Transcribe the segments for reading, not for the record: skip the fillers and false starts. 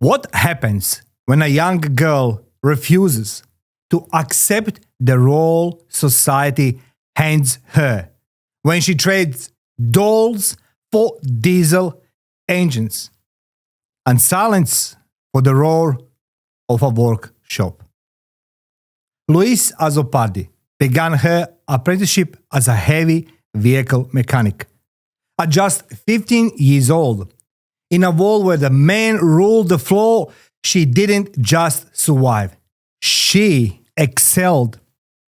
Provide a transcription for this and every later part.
What happens when a young girl refuses to accept the role society hands her? When she trades dolls for diesel engines and silence for the roar of a workshop? Louise Azzopardi began her apprenticeship as a heavy vehicle mechanic. At just 15 years old, in a world where the men ruled the floor, she didn't just survive. She excelled.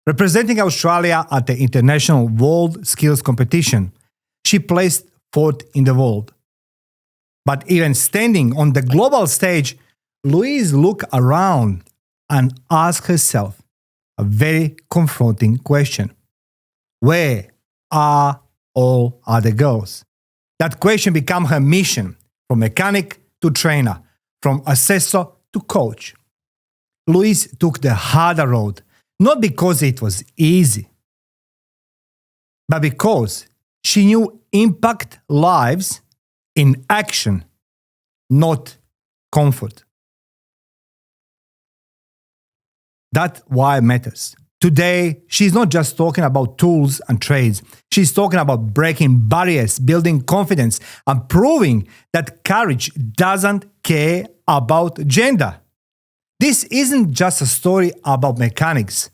Representing Australia at the international WorldSkills competition, she placed fourth in the world. But even standing on the global stage, Louise looked around and asked herself a very confronting question. Where are all other girls? That question became her mission, from mechanic to trainer, from assessor to coach. Louise took the harder road, not because it was easy, but because she knew impact lives in action, not comfort. That's why it matters. Today, she's not just talking about tools and trades. She's talking about breaking barriers, building confidence, and proving that courage doesn't care about gender. This isn't just a story about mechanics.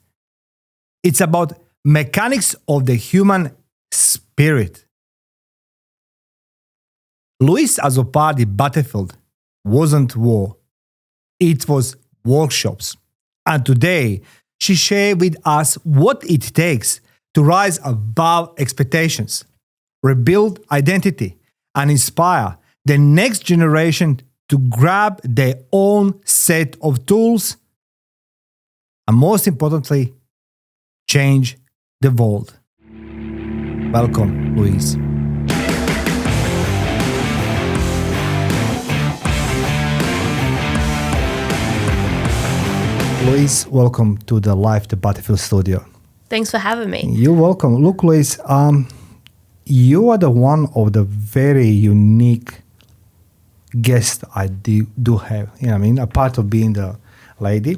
It's about mechanics of the human spirit. Louise Azzopardi battlefield wasn't war. It was workshops. And today, she shared with us what it takes to rise above expectations, rebuild identity, and inspire the next generation to grab their own set of tools, and most importantly, change the world. Welcome, Louise. Louise, welcome to the Life the Battlefield studio. Thanks for having me. You're welcome. Look, Louise, you are the one of the very unique guests I do have. You know what I mean? Apart of being the lady, you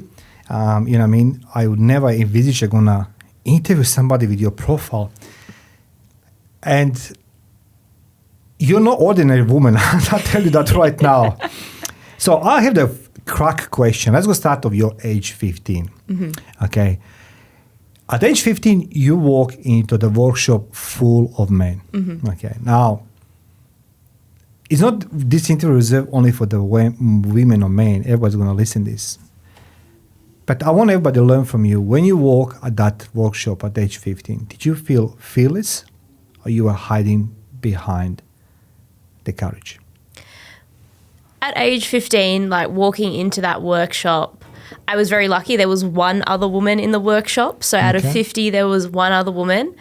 know what I mean? I would never envisage you're going to interview somebody with your profile. And you're not ordinary woman. I'll tell you that right now. So I have the crack question. Let's go start of your age 15. Mm-hmm. Okay. At age 15, you walk into the workshop full of men. Mm-hmm. Okay. Now, it's not this interview reserved only for the women or men. Everybody's going to listen to this. But I want everybody to learn from you. When you walk at that workshop at age 15, did you feel fearless or you were hiding behind the courage? At age 15, like walking into that workshop, I was very lucky. There was one other woman in the workshop. So out of 50, there was one other woman.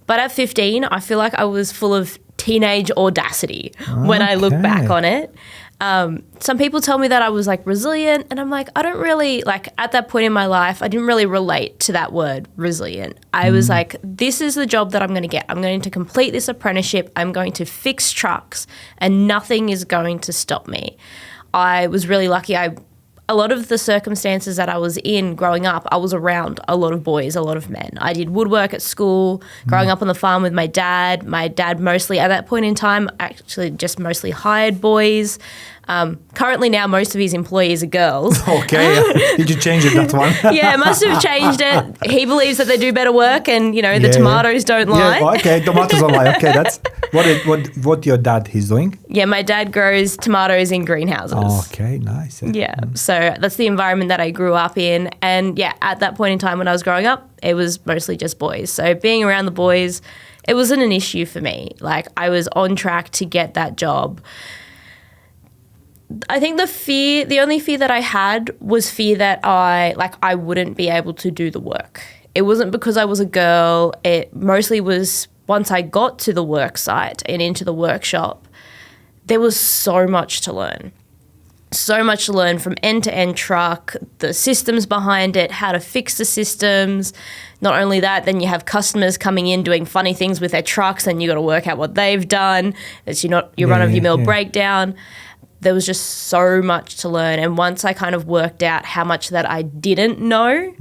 But at 15, I feel like I was full of teenage audacity when I look back on it. Some people tell me that I was like resilient, and I'm like, I don't really, like at that point in my life, I didn't really relate to that word resilient. I was like, this is the job that I'm going to get. I'm going to complete this apprenticeship. I'm going to fix trucks and nothing is going to stop me. I was really lucky. A lot of the circumstances that I was in growing up, I was around a lot of boys, a lot of men. I did woodwork at school, growing up on the farm with my dad. My dad mostly, at that point in time, actually just mostly hired boys. Currently now, most of his employees are girls. Okay. Did you change it, that one? Yeah, must have changed it. He believes that they do better work and, you know, the tomatoes don't lie. Yeah, okay, tomatoes don't lie. Okay, that's what your dad is doing? Yeah, my dad grows tomatoes in greenhouses. Oh, okay, nice. Yeah, so that's the environment that I grew up in. And yeah, at that point in time when I was growing up, it was mostly just boys. So being around the boys, it wasn't an issue for me. Like I was on track to get that job. I think the only fear that I had was fear that I wouldn't be able to do the work. It wasn't because I was a girl. It mostly was once I got to the work site and into the workshop, there was so much to learn. So much to learn from end-to-end truck, the systems behind it, how to fix the systems. Not only that, then you have customers coming in doing funny things with their trucks and you got to work out what they've done. It's your run-of-your-mill breakdown. there was just so much to learn. And once I kind of worked out how much that I didn't know,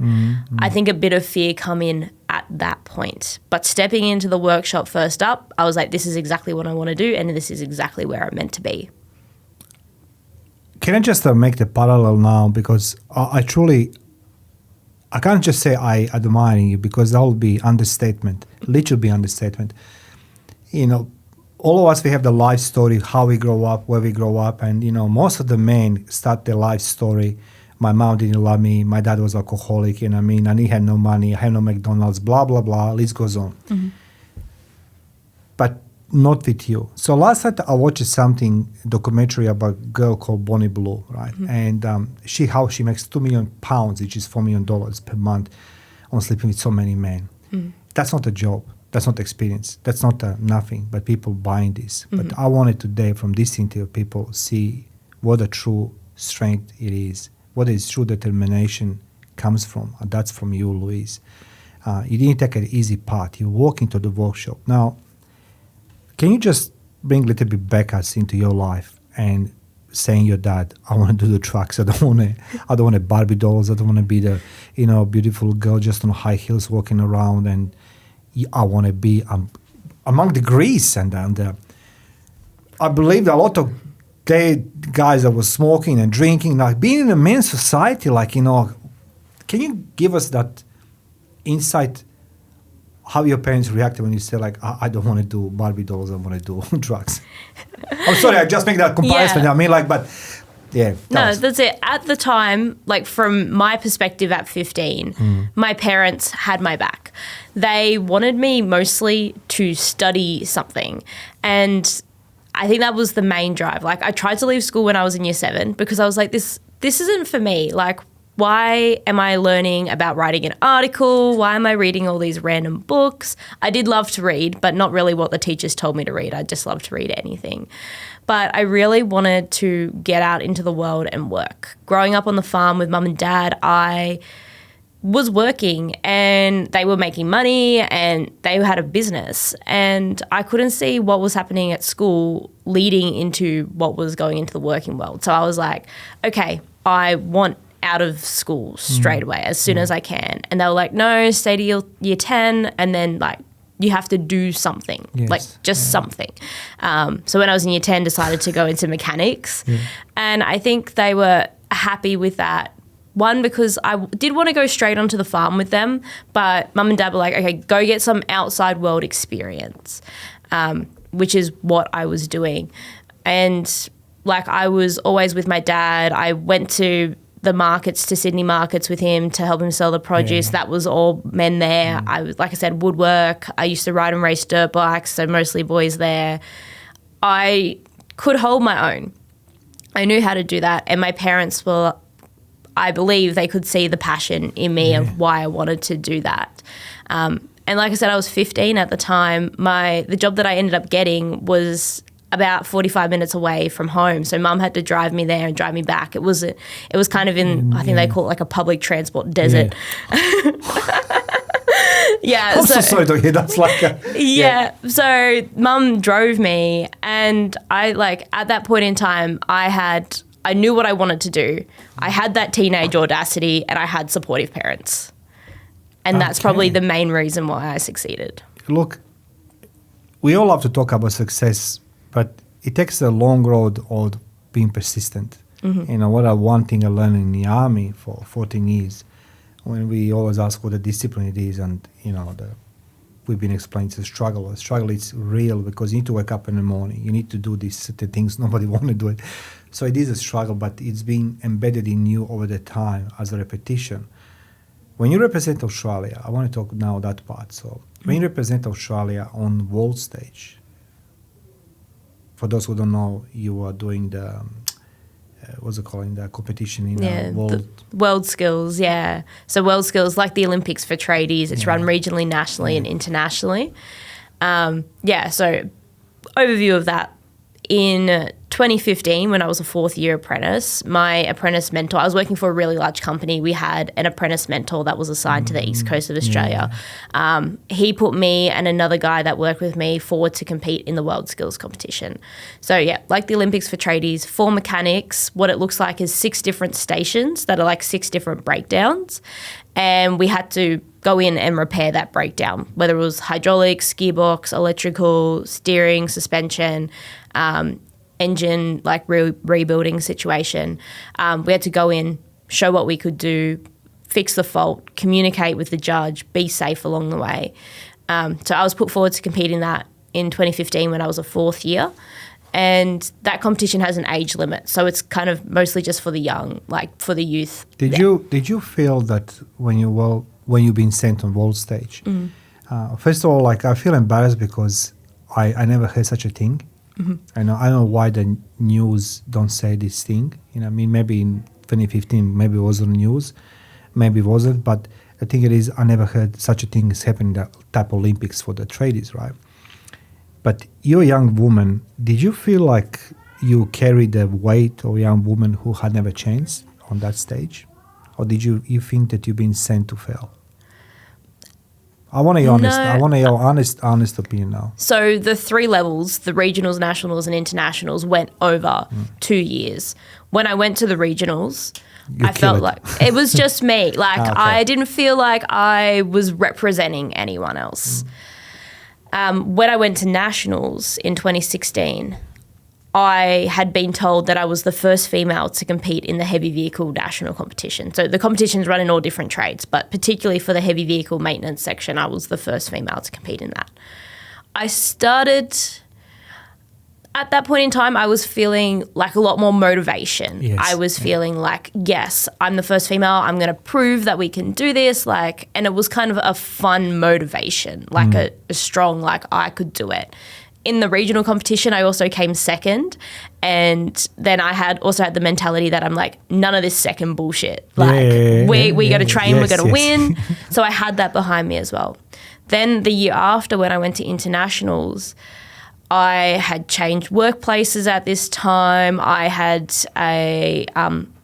I think a bit of fear come in at that point. But stepping into the workshop first up, I was like, this is exactly what I want to do, and this is exactly where I'm meant to be. Can I just make the parallel now? Because I can't just say I admire you, because that would be understatement, literally understatement. You know, all of us, we have the life story, how we grow up, where we grow up. And, you know, most of the men start their life story. My mom didn't love me. My dad was alcoholic, you know what I mean? And he had no money. I had no McDonald's, blah, blah, blah. List goes on. But not with you. So last night I watched documentary about a girl called Bonnie Blue, right? And how she makes £2 million, which is $4 million per month, on sleeping with so many men. That's not a job. That's not experience. That's not nothing, but people buying this. But I wanted today from this interview, people see what a true strength it is, what is true determination comes from. And that's from you, Louise. You didn't take an easy path. You walk into the workshop. Now, can you just bring a little bit Bekes into your life and saying your dad, I want to do the trucks. I don't want to Barbie dolls. I don't want to be the, you know, beautiful girl just on high heels walking around, and I want to be among the grease. And I believe that a lot of guys that were smoking and drinking, like being in a men's society, like, you know, can you give us that insight? How your parents reacted when you say, like, I don't want to do Barbie dolls, I want to do drugs? I'm sorry, I just make that comparison. I mean, like, but yeah. No, that's it. At the time, like from my perspective at 15, my parents had my back. They wanted me mostly to study something. And I think that was the main drive. Like, I tried to leave school when I was in year 7 because I was like, this isn't for me. Like, why am I learning about writing an article? Why am I reading all these random books? I did love to read, but not really what the teachers told me to read. I just loved to read anything. But I really wanted to get out into the world and work. Growing up on the farm with mum and dad, I was working and they were making money and they had a business, and I couldn't see what was happening at school leading into what was going into the working world. So I was like, okay, I want out of school straight away as soon as I can. And they were like, no, stay to year 10 and then like you have to do something, like just something. So when I was in year 10, decided to go into mechanics. And I think they were happy with that. One, because I did want to go straight onto the farm with them, but mum and dad were like, okay, go get some outside world experience, which is what I was doing. And like I was always with my dad. I went to the markets, to Sydney markets with him to help him sell the produce. That was all men there. I was, like I said, woodwork. I used to ride and race dirt bikes, so mostly boys there. I could hold my own. I knew how to do that. And my parents were, I believe they could see the passion in me of why I wanted to do that. And like I said, I was 15 at the time. The job that I ended up getting was about 45 minutes away from home. So mum had to drive me there and drive me back. It was kind of in, I think they call it like a public transport desert. I'm so sorry to hear that's like a... So mum drove me, and I like at that point in time I knew what I wanted to do. I had that teenage audacity and I had supportive parents. And that's probably the main reason why I succeeded. Look, we all have to talk about success, but it takes a long road of being persistent. You know, one thing I learned in the army for 14 years, when we always ask what the discipline it is, and, you know, we've been explaining the struggle. The struggle is real because you need to wake up in the morning. You need to do these certain things. Nobody want to do it. So it is a struggle, but it's been embedded in you over the time as a repetition. When you represent Australia, I want to talk now that part. So when you represent Australia on world stage, for those who don't know, you are doing the the competition in WorldSkills, So WorldSkills, like the Olympics for tradies, it's run regionally, nationally, and internationally. So overview of that. In 2015, when I was a fourth year apprentice, my apprentice mentor, I was working for a really large company. We had an apprentice mentor that was assigned to the east coast of Australia. He put me and another guy that worked with me forward to compete in the WorldSkills competition. So yeah, like the Olympics for tradies, for mechanics, what it looks like is 6 different stations that are like 6 different breakdowns. And we had to go in and repair that breakdown, whether it was hydraulics, gearbox, electrical, steering, suspension, engine, like rebuilding situation. We had to go in, show what we could do, fix the fault, communicate with the judge, be safe along the way. So I was put forward to compete in that in 2015 when I was a fourth year. And that competition has an age limit. So it's kind of mostly just for the young, like for the youth. Did you feel that when you've been sent on world stage, first of all, like I feel embarrassed because I never heard such a thing. I don't know why the news don't say this thing. You know, I mean, maybe in 2015, maybe it was on the news, maybe it wasn't. But the thing it is, I never heard such a thing is happening, that type of Olympics for the tradies, right? But you're a young woman. Did you feel like you carried the weight of a young woman who had never changed on that stage, or did you think that you've been sent to fail? I want your honest. I want your honest opinion now. So the 3 levels, the regionals, nationals, and internationals, went over 2 years. When I went to the regionals, I felt like it was just me. Like I didn't feel like I was representing anyone else. When I went to nationals in 2016, I had been told that I was the first female to compete in the heavy vehicle national competition. So the competitions run in all different trades, but particularly for the heavy vehicle maintenance section, I was the first female to compete in that. At that point in time, I was feeling like a lot more motivation. Yes. I was feeling like, yes, I'm the first female. I'm going to prove that we can do this. And it was kind of a fun motivation, like a strong, like I could do it. In the regional competition, I also came second, and then I had the mentality that I'm like, none of this second bullshit. Like we got to train, we're going to win. So I had that behind me as well. Then the year after, when I went to internationals, I had changed workplaces at this time. I had a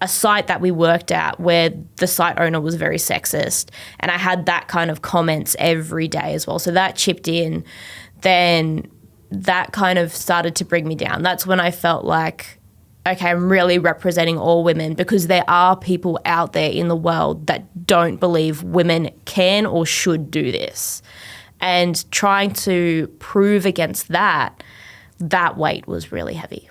site that we worked at where the site owner was very sexist, and I had that kind of comments every day as well. So that chipped in. Then that kind of started to bring me down. That's when I felt like, okay, I'm really representing all women, because there are people out there in the world that don't believe women can or should do this. And trying to prove against that weight was really heavy.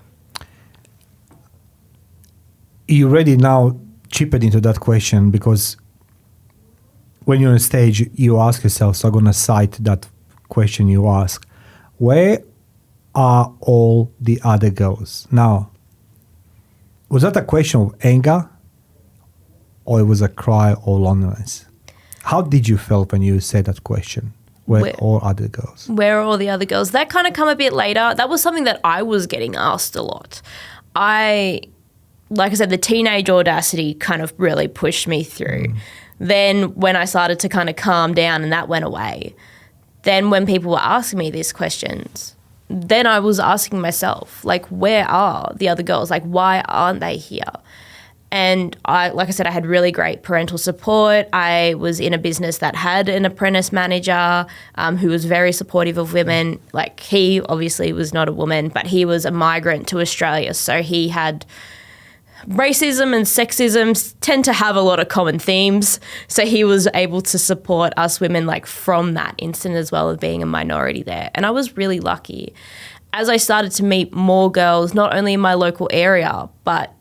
You already now chipped into that question, because when you're on stage, you ask yourself, so I'm going to cite that question you ask, where are all the other girls? Now, was that a question of anger, or it was a cry or loneliness? How did you feel when you said that question? Where are all other girls? Where are all the other girls? That kind of come a bit later. That was something that I was getting asked a lot. Like I said, the teenage audacity kind of really pushed me through. Then when I started to kind of calm down and that went away, then when people were asking me these questions, then I was asking myself, like, where are the other girls? Like, why aren't they here? And like I said, I had really great parental support. I was in a business that had an apprentice manager who was very supportive of women. Like, he obviously was not a woman, but he was a migrant to Australia. So he had racism and sexism tend to have a lot of common themes. So he was able to support us women, like, from that instant as well, of being a minority there. And I was really lucky. As I started to meet more girls, not only in my local area, but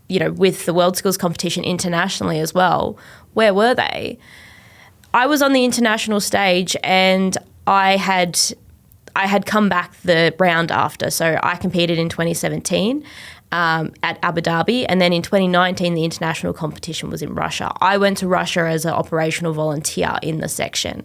with the WorldSkills competition internationally as well, where were they? I was on the international stage, and I had come back the round after. So I competed in 2017 at Abu Dhabi, and then in 2019 the international competition was in Russia. I went to Russia as an operational volunteer in the section,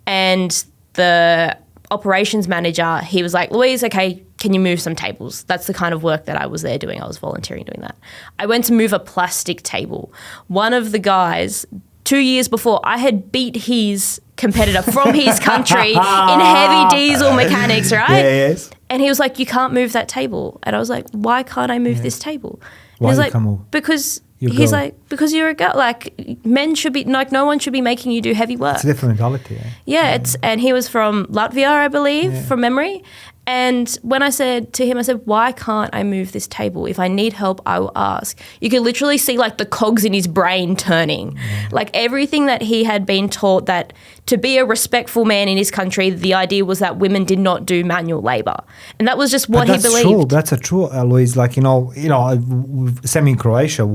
and the operations manager, he was like, Louise, okay, can you move some tables? That's the kind of work that I was there doing. I was volunteering doing that. I went to move a plastic table. One of the guys, 2 years before, I had beat his competitor from his country in heavy diesel mechanics, right? Yes. And he was like, you can't move that table. And I was like, why can't I move this table? And Why he's you like, can't move? because You're a he's girl. like, because you're a girl. Like, men should be, like, no one should be making you do heavy work. It's a different mentality. Eh? Yeah, and he was from Latvia, I believe, from memory. And when I said to him, I said, why can't I move this table? If I need help, I will ask. You could literally see like the cogs in his brain turning. Like everything that he had been taught, that to be a respectful man in his country, the idea was that women did not do manual labor. And that was just what he believed. True. That's true, Louise. Like, same in Croatia,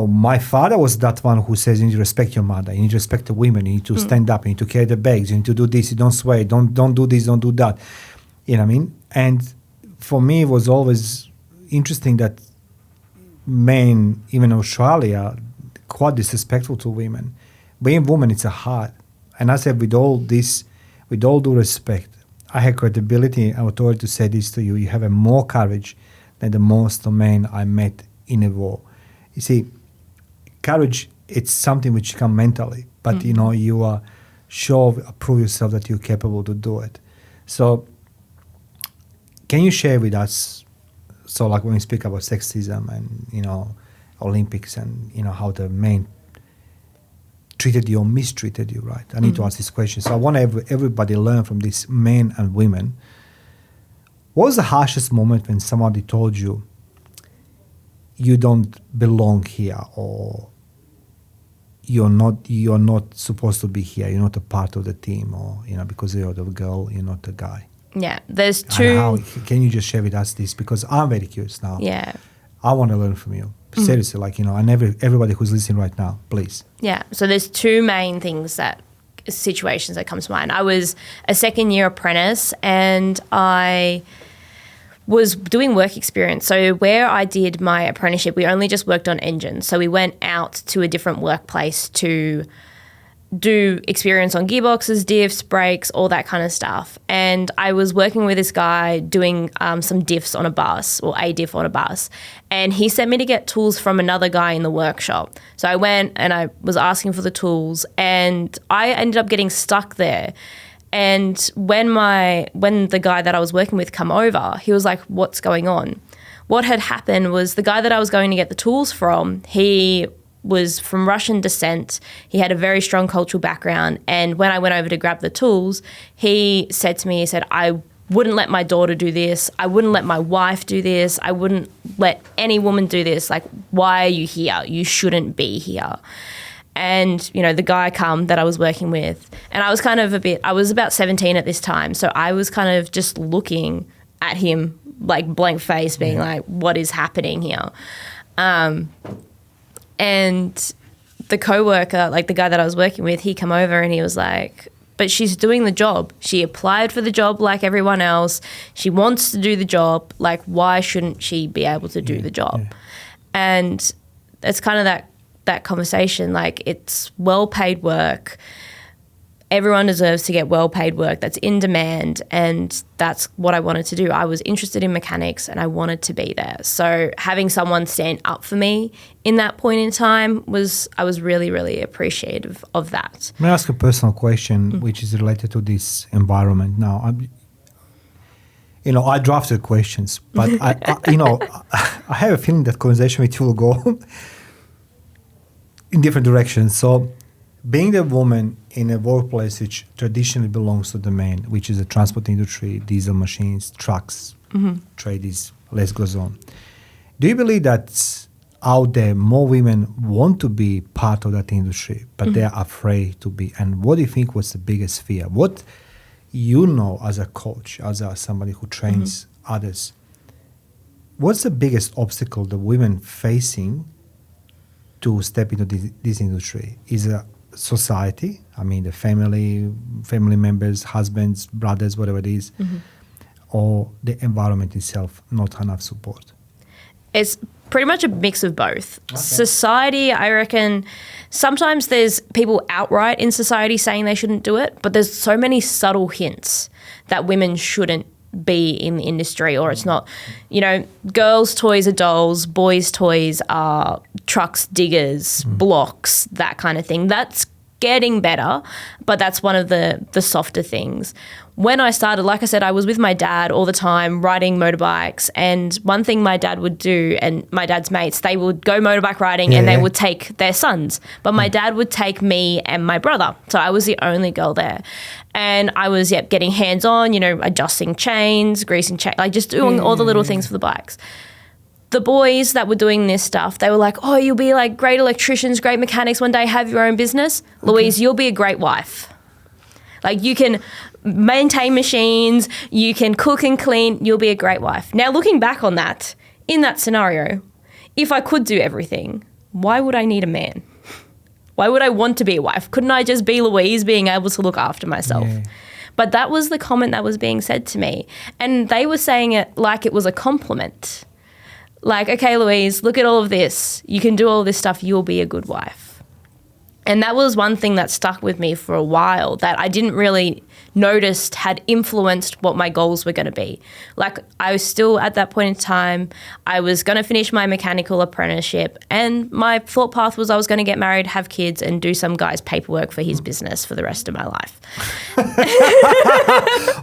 my father was that one who says you need to respect your mother, you need to respect the women, you need to stand up, you need to carry the bags, you need to do this, you don't sway, don't do this, don't do that. You know what I mean? And for me, it was always interesting that men, even in Australia, quite disrespectful to women. Being woman, it's a hard. And I said, with all due respect, I have credibility and authority to say this to you. You have a more courage than the most men I met in a war. You see, courage, it's something which comes mentally, but you are prove yourself that you're capable to do it. So can you share with us, so like when we speak about sexism and, Olympics and, how the men treated you or mistreated you, right? I need to ask this question. So I want everybody learn from these men and women. What was the harshest moment when somebody told you, you don't belong here, or you're not supposed to be here, you're not a part of the team, or because you're the girl, you're not the guy? Yeah, there's two. Can you just share with us this, because I'm very curious now. Yeah, I want to learn from you seriously, and everybody who's listening right now, please. Yeah, so there's two main situations that come to mind. I was a second-year apprentice, and I was doing work experience. So where I did my apprenticeship, we only just worked on engines. So we went out to a different workplace to do experience on gearboxes, diffs, brakes, all that kind of stuff. And I was working with this guy doing some diffs on a bus, or a diff on a bus. And he sent me to get tools from another guy in the workshop. So I went and I was asking for the tools, and I ended up getting stuck there. And when the guy that I was working with come over, he was like, what's going on? What had happened was the guy that I was going to get the tools from, he was from Russian descent. He had a very strong cultural background. And when I went over to grab the tools, he said to me, he said, I wouldn't let my daughter do this. I wouldn't let my wife do this. I wouldn't let any woman do this. Like, why are you here? You shouldn't be here. And, the guy that I was working with, and I was I was about 17 at this time. So I was kind of just looking at him like blank face, being like, what is happening here? And the coworker, like the guy that I was working with, he come over and he was like, but she's doing the job. She applied for the job like everyone else. She wants to do the job. Like, why shouldn't she be able to do the job? Yeah. And it's kind of that conversation, like, it's well-paid work. Everyone deserves to get well-paid work that's in demand, and that's what I wanted to do. I was interested in mechanics and I wanted to be there. So having someone stand up for me in that point in time I was really, really appreciative of that. May I ask a personal question which is related to this environment now? I drafted questions, but I have a feeling that conversation with you will go in different directions. So being the woman in a workplace which traditionally belongs to the men, which is the transport industry, diesel machines, trucks, tradies, list goes on. Do you believe that out there more women want to be part of that industry, but they're afraid to be? And what do you think was the biggest fear? What as a coach, as somebody who trains others, what's the biggest obstacle the women facing to step into this industry? Is a society, the family members, husbands, brothers, whatever it is, or the environment itself, not enough support? It's pretty much a mix of both. Okay. Society, I reckon, sometimes there's people outright in society saying they shouldn't do it, but there's so many subtle hints that women shouldn't be in the industry, or it's not, girls' toys are dolls, boys' toys are trucks, diggers, blocks, that kind of thing. That's getting better, but that's one of the softer things. when I started, like I said, I was with my dad all the time riding motorbikes. And one thing my dad would do, and my dad's mates, they would go motorbike riding and they would take their sons. But my dad would take me and my brother. So I was the only girl there. And I was, getting hands-on, adjusting chains, greasing chains, like just doing all the little things for the bikes. The boys that were doing this stuff, they were like, oh, you'll be like great electricians, great mechanics one day, have your own business. Okay. Louise, you'll be a great wife. Like you can maintain machines, you can cook and clean, you'll be a great wife. Now looking back on that, in that scenario, if I could do everything, why would I need a man? Why would I want to be a wife? Couldn't I just be Louise being able to look after myself? Yeah. But that was the comment that was being said to me. And they were saying it like it was a compliment. Like, okay, Louise, look at all of this. You can do all this stuff. You'll be a good wife. And that was one thing that stuck with me for a while that I didn't really notice had influenced what my goals were going to be. Like I was still at that point in time, I was going to finish my mechanical apprenticeship and my thought path was I was going to get married, have kids and do some guy's paperwork for his business for the rest of my life.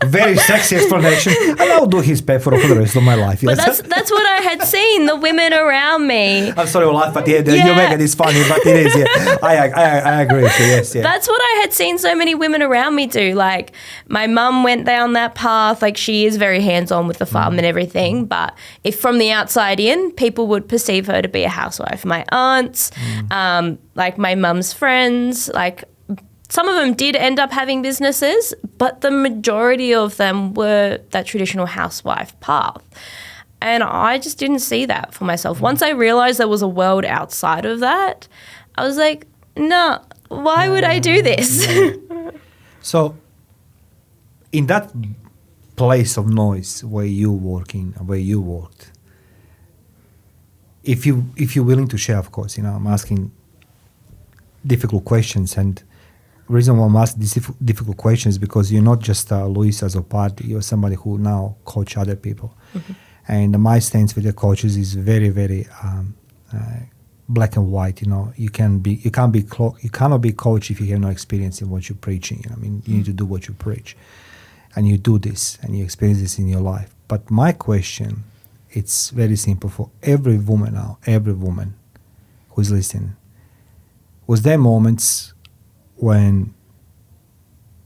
Very sexy explanation. And I'll do his paperwork for the rest of my life. Yes. But that's what I had seen, the women around me. I'm sorry to laugh, but you make it is funny, but it is, yeah. I agree with you, yes, yeah. That's what I had seen so many women around me do. Like my mum went down that path, like she is very hands-on with the farm and everything, but if from the outside in, people would perceive her to be a housewife. My aunts, like my mum's friends, like some of them did end up having businesses, but the majority of them were that traditional housewife path. And I just didn't see that for myself. Once I realized there was a world outside of that, I was like, no, why would I do this? So in that place of noise where you worked, if you're willing to share, of course, I'm asking difficult questions, and the reason why I'm asking these difficult questions is because you're not just Louise Azzopardi, you're somebody who now coach other people. Mm-hmm. And my stance with the coaches is very, very black and white. You cannot be coach if you have no experience in what you're preaching. You need to do what you preach, and you do this, and you experience this in your life. But my question, it's very simple for every woman now, every woman who's listening. Was there moments when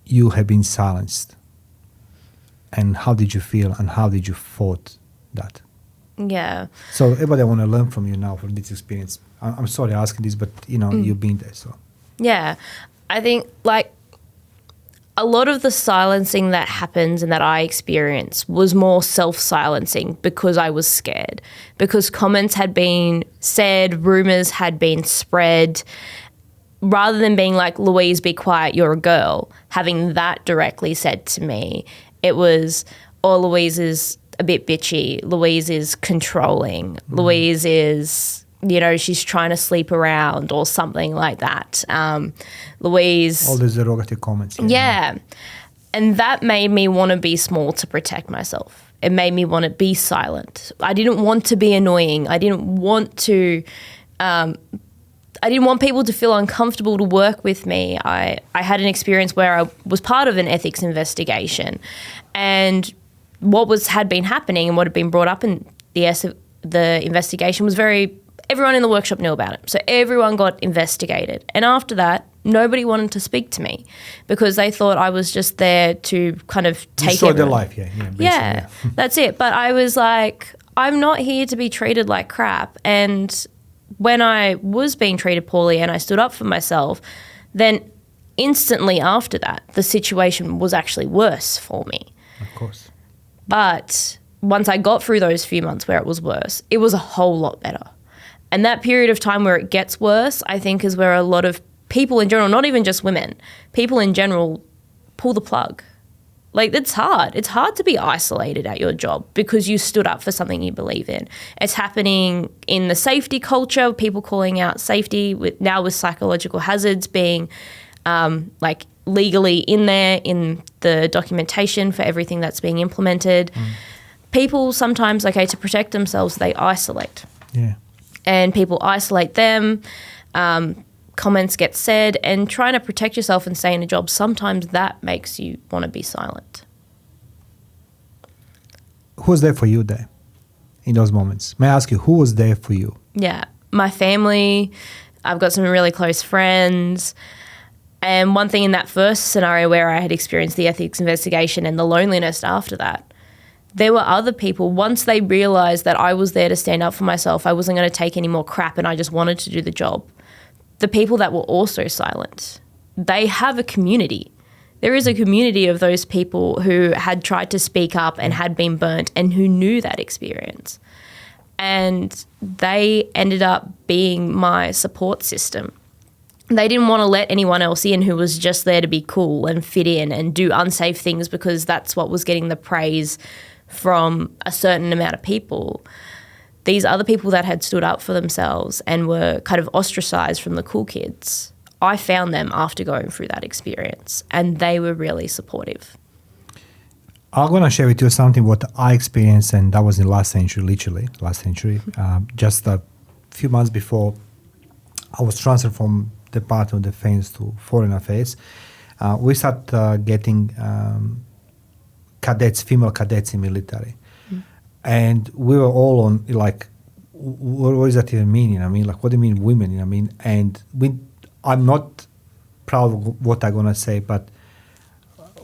you have been silenced, and how did you feel, and how did you fought that? Yeah. So everybody want to learn from you now from this experience. I'm sorry asking this, but you've been there. So yeah, I think like a lot of the silencing that happens and that I experienced was more self-silencing because I was scared, because comments had been said, rumors had been spread. Rather than being like, Louise, be quiet, you're a girl, having that directly said to me, it was, oh, Louise is a bit bitchy. Louise is controlling. Louise is, she's trying to sleep around or something like that. Louise. All those derogative comments. Yeah. And that made me want to be small to protect myself. It made me want to be silent. I didn't want to be annoying. I didn't want people to feel uncomfortable to work with me. I had an experience where I was part of an ethics investigation, and what had been happening and what had been brought up in the investigation was everyone in the workshop knew about it. So everyone got investigated. And after that, nobody wanted to speak to me because they thought I was just there to kind of take destroy their life, yeah. That's it. But I was like, I'm not here to be treated like crap. And when I was being treated poorly and I stood up for myself, then instantly after that, the situation was actually worse for me. Of course. But once I got through those few months where it was worse, it was a whole lot better. And that period of time where it gets worse, I think, is where a lot of people in general, not even just women, people in general pull the plug. Like, it's hard. It's hard to be isolated at your job because you stood up for something you believe in. It's happening in the safety culture, people calling out safety with psychological hazards being legally in there in the documentation for everything that's being implemented. People sometimes, to protect themselves, they isolate. Yeah. And people isolate them, comments get said, and trying to protect yourself and stay in a job, sometimes that makes you want to be silent. who was there for you there in those moments? May I ask you, who was there for you? Yeah, my family. I've got some really close friends. And one thing in that first scenario where I had experienced the ethics investigation and the loneliness after that, there were other people, once they realised that I was there to stand up for myself, I wasn't going to take any more crap and I just wanted to do the job. The people that were also silent, they have a community. There is a community of those people who had tried to speak up and had been burnt and who knew that experience. And they ended up being my support system. They didn't want to let anyone else in who was just there to be cool and fit in and do unsafe things because that's what was getting the praise from a certain amount of people. These other people that had stood up for themselves and were kind of ostracized from the cool kids, I found them after going through that experience and they were really supportive. I'm going to share with you something what I experienced, and that was in last century, literally last century. Just a few months before I was transferred from Department of Defense to Foreign Affairs, we started getting cadets, female cadets in military. And we were all on like, what does that even mean? You know what I mean? Like, what do you mean women? You know what I mean? And I'm not proud of what I'm going to say, but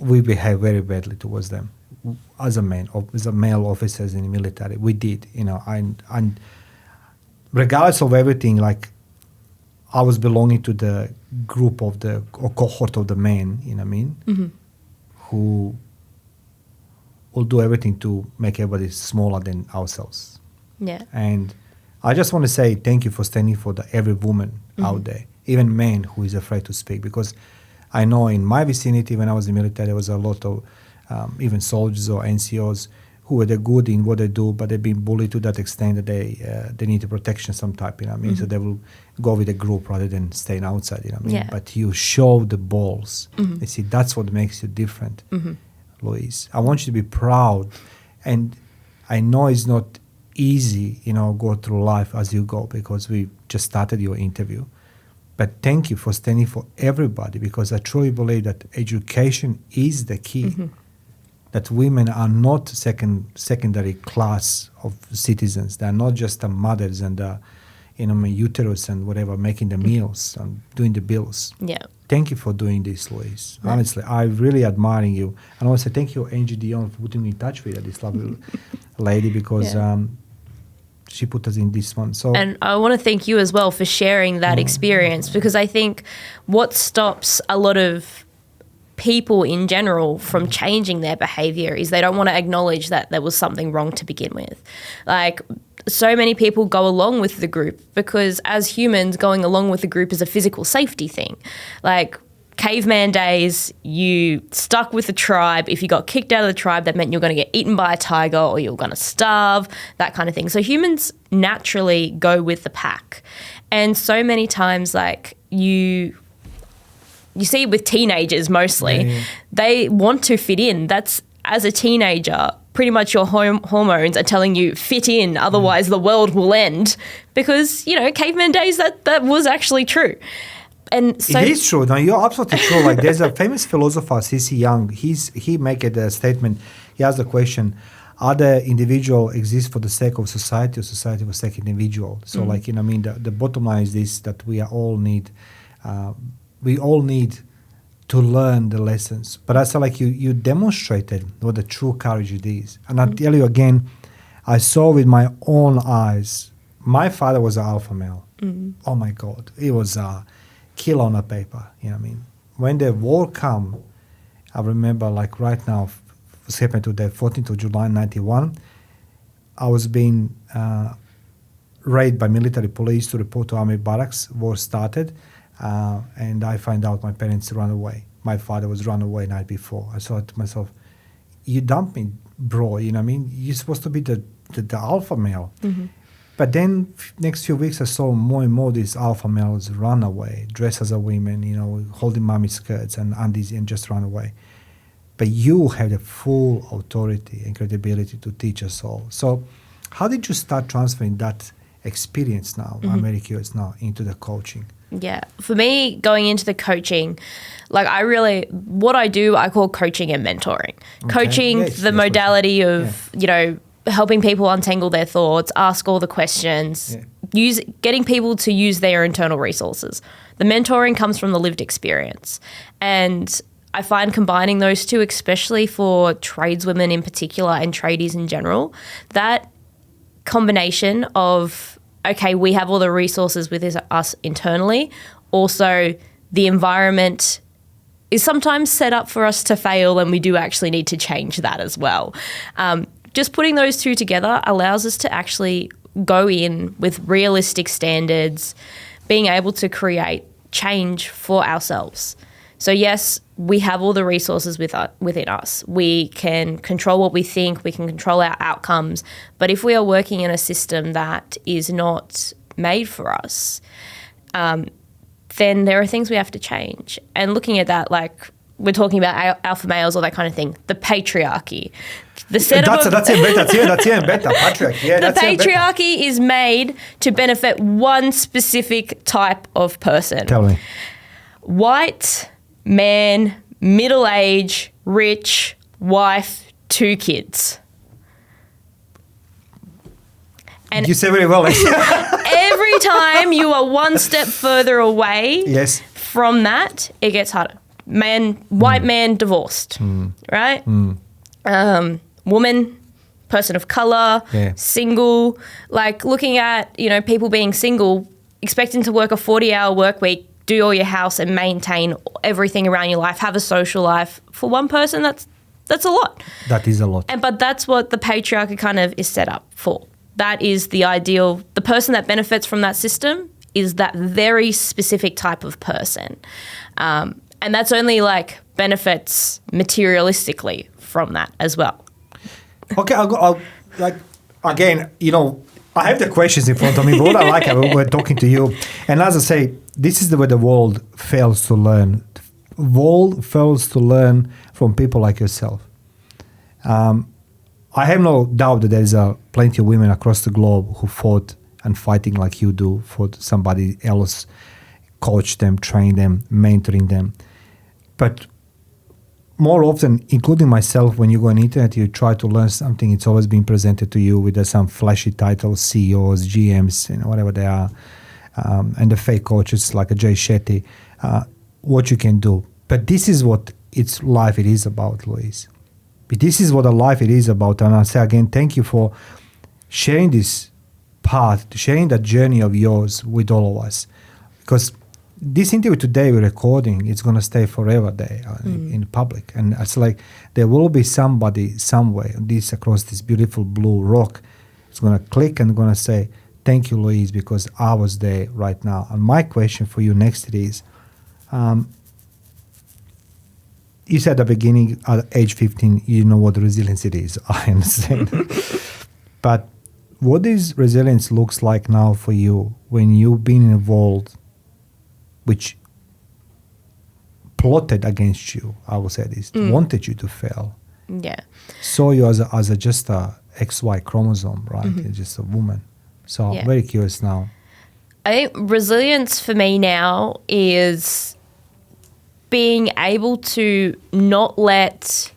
we behave very badly towards them as a man, as a male officers in the military. We did, you know, and regardless of everything, like I was belonging to the group of the, or cohort of the men, you know what I mean? Who will do everything to make everybody smaller than ourselves. Yeah. And I just want to say thank you for standing for every woman out there, even men who is afraid to speak, because I know in my vicinity when I was in the military there was a lot of even soldiers or NCOs who were good in what they do, but they've been bullied to that extent that they need a protection some type, you know what I mean? So they will go with a group rather than staying outside, you know what I mean? Yeah. But you show the balls. You see, that's what makes you different, Louise. I want you to be proud. And I know it's not easy, you know, go through life as you go, because we just started your interview. But thank you for standing for everybody, because I truly believe that education is the key. That women are not secondary class of citizens. They are not just the mothers and the, you know, my uterus and whatever, making the meals and doing the bills. Yeah. Thank you for doing this, Louise. Yeah. Honestly, I really admiring you. And also thank you, Angie Dion, for putting me in touch with this lovely lady, because she put us in this one. So, and I want to thank you as well for sharing that experience, because I think what stops a lot of people in general from changing their behavior is they don't want to acknowledge that there was something wrong to begin with. Like, so many people go along with the group because as humans, going along with the group is a physical safety thing. Like caveman days, you stuck with the tribe. If you got kicked out of the tribe, that meant you're going to get eaten by a tiger or you're going to starve, that kind of thing. So humans naturally go with the pack. And so many times, like, you see with teenagers mostly, they want to fit in. That's, as a teenager, pretty much your hormones are telling you fit in, otherwise the world will end. Because, you know, caveman days, that was actually true. And so it is true. No, you're absolutely true. Like, there's a famous philosopher, C.C. Young. He make a statement. He asked the question: are the individual exist for the sake of society, or society for the sake of individual? So, like, you know, I mean, the bottom line is this: that we all need to learn the lessons. But I feel like you demonstrated what the true courage it is. And I'll tell you again, I saw with my own eyes. My father was an alpha male. Oh my God, he was a killer on a paper. You know what I mean? When the war come, I remember, like right now, what's happened to the 14th of July 91, I was being raided by military police to report to army barracks. War started. And I find out my parents ran away. My father was run away night before. I thought to myself, you dumped me, bro, you know what I mean? You're supposed to be the alpha male. But then next few weeks I saw more and more these alpha males run away, dress as a women, you know, holding mommy skirts and undies and just run away. But you have the full authority and credibility to teach us all. So how did you start transferring that experience now, I'm very curious now, into the coaching? Yeah. For me, going into the coaching, like what I do, I call coaching and mentoring. Okay. Coaching, the modality of, you know, helping people untangle their thoughts, ask all the questions, getting people to use their internal resources. The mentoring comes from the lived experience. And I find combining those two, especially for tradeswomen in particular and tradies in general, that combination of, okay, we have all the resources within us internally, also the environment is sometimes set up for us to fail, and we do actually need to change that as well. Just putting those two together allows us to actually go in with realistic standards, being able to create change for ourselves. So yes, we have all the resources within us. We can control what we think, we can control our outcomes, but if we are working in a system that is not made for us, then there are things we have to change. And looking at that, like we're talking about alpha males, all that kind of thing, the patriarchy. The patriarchy is made to benefit one specific type of person. Tell me. White man, middle age, rich, wife, 2 kids. And you say very well. every time you are one step further away from that, it gets harder. White man divorced, right? Woman, person of color, single, like looking at, people being single, expecting to work a 40-hour work week, do all your house and maintain everything around your life, have a social life. For one person, that's a lot. That is a lot. But that's what the patriarchy kind of is set up for. That is the ideal. The person that benefits from that system is that very specific type of person. And that's only like benefits materialistically from that as well. Okay, I'll again, I have the questions in front of me, but what I like, we're talking to you. And as I say, this is the way the world fails to learn. The world fails to learn from people like yourself. I have no doubt that there's plenty of women across the globe who fought and fighting like you do for somebody else, coach them, train them, mentoring them. But more often, including myself, when you go on the internet, you try to learn something, it's always been presented to you with some flashy titles, CEOs, GMs, whatever they are, and the fake coaches like a Jay Shetty, what you can do. But this is what life is about, Louise. This is what a life it is about. And I say again, thank you for sharing this path, sharing that journey of yours with all of us. Because this interview today we're recording, it's going to stay forever there in public. And it's like there will be somebody somewhere across this beautiful blue rock is going to click and going to say, thank you, Louise, because I was there right now. And my question for you next is, you said at the beginning, at age 15, you know what resilience it is. I understand. But what does resilience looks like now for you when you've been involved, which plotted against you, I will say this, wanted you to fail. Yeah. Saw you as just a XY chromosome, right? You're just a woman. So I'm very curious now. I think resilience for me now is being able to not let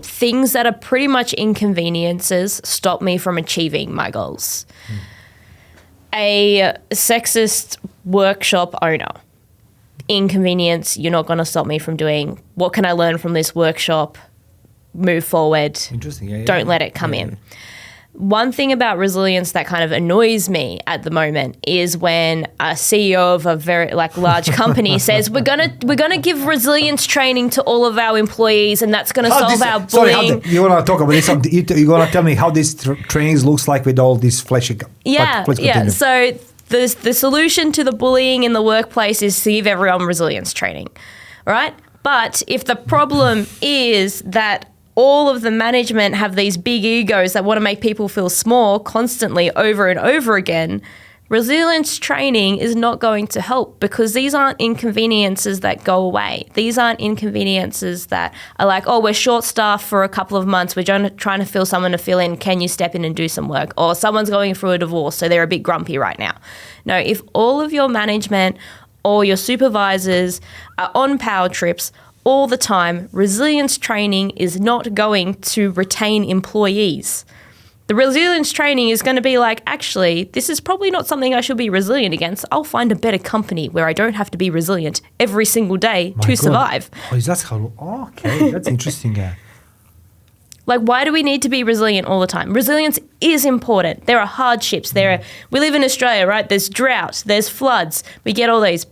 things that are pretty much inconveniences stop me from achieving my goals. A sexist workshop owner, inconvenience, you're not going to stop me from doing, what can I learn from this workshop, move forward. Interesting. Don't let it come in. One thing about resilience that kind of annoys me at the moment is when a CEO of a very large company says we're gonna give resilience training to all of our employees and that's gonna solve our bullying. You want to talk about this? You want to tell me how this trainings looks like with all these flashy? Yeah. So the solution to the bullying in the workplace is to give everyone resilience training, right? But if the problem is that all of the management have these big egos that want to make people feel small constantly over and over again, resilience training is not going to help because these aren't inconveniences that go away. These aren't inconveniences that are like, oh, we're short-staffed for a couple of months. We're trying to fill someone to fill in. Can you step in and do some work? Or someone's going through a divorce, so they're a bit grumpy right now. No, if all of your management or your supervisors are on power trips all the time, resilience training is not going to retain employees. The resilience training is going to be like, actually, this is probably not something I should be resilient against. I'll find a better company where I don't have to be resilient every single day to survive. Oh, is that how? Oh, okay, that's interesting. Yeah. Like, why do we need to be resilient all the time? Resilience is important. There are hardships. We live in Australia, right? There's drought. There's floods. We get all these